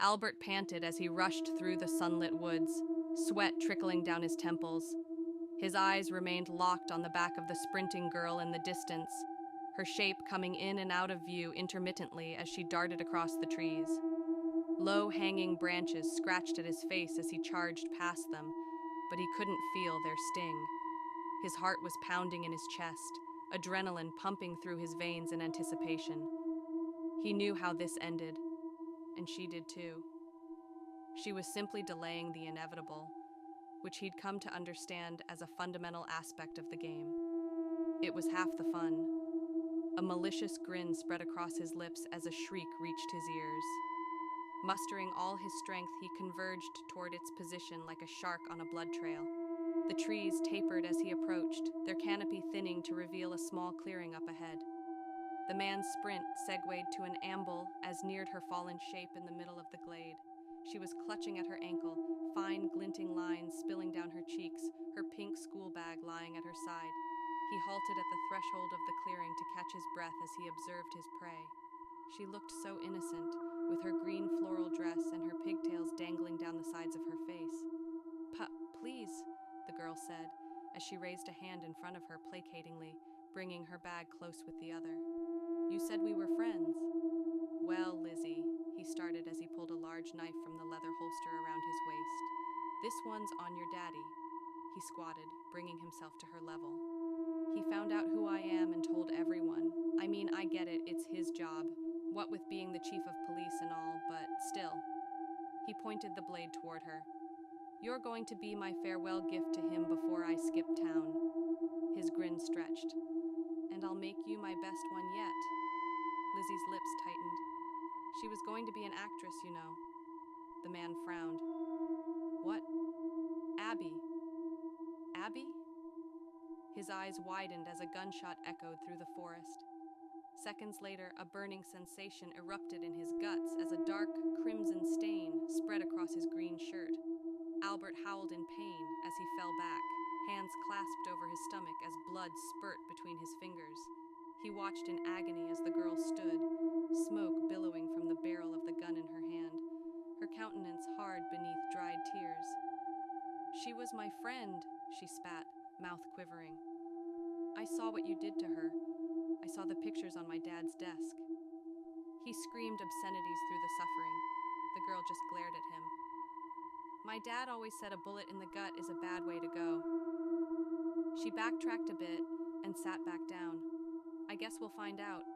Albert panted as he rushed through the sunlit woods, sweat trickling down his temples. His eyes remained locked on the back of the sprinting girl in the distance, her shape coming in and out of view intermittently as she darted across the trees. Low-hanging branches scratched at his face as he charged past them, but he couldn't feel their sting. His heart was pounding in his chest, adrenaline pumping through his veins in anticipation. He knew how this ended, and she did too. She was simply delaying the inevitable, which he'd come to understand as a fundamental aspect of the game. It was half the fun. A malicious grin spread across his lips as a shriek reached his ears. Mustering all his strength, he converged toward its position like a shark on a blood trail. The trees tapered as he approached, their canopy thinning to reveal a small clearing up ahead. The man's sprint segued to an amble as neared her fallen shape in the middle of the glade. She was clutching at her ankle, fine glinting lines spilling down her cheeks, her pink school bag lying at her side. He halted at the threshold of the clearing to catch his breath as he observed his prey. She looked so innocent, with her green floral dress and her pigtails dangling down the sides of her face. Please, the girl said, as she raised a hand in front of her placatingly, bringing her bag close with the other. You said we were friends. Well, Lizzie, he started as he pulled a large knife from the leather holster around his waist. This one's on your daddy. He squatted, bringing himself to her level. He found out who I am and told everyone. I mean, I get it, it's his job. What with being the chief of police and all, but still. He pointed the blade toward her. You're going to be my farewell gift to him before I skip town. His grin stretched. And I'll make you my best one yet. Lizzie's lips tightened. She was going to be an actress, you know. The man frowned. What? Abby? Abby? His eyes widened as a gunshot echoed through the forest. Seconds later, a burning sensation erupted in his guts as a dark crimson stain spread across his green shirt. Albert howled in pain as he fell back, hands clasped over his stomach as blood spurt between his fingers. He watched in agony as the girl stood, smoke billowing from the barrel of the gun in her hand, her countenance hard beneath dried tears. She was my friend, she spat, mouth quivering. I saw what you did to her. I saw the pictures on my dad's desk. He screamed obscenities through the suffering. The girl just glared at him. My dad always said a bullet in the gut is a bad way to go. She backtracked a bit and sat back down. I guess we'll find out.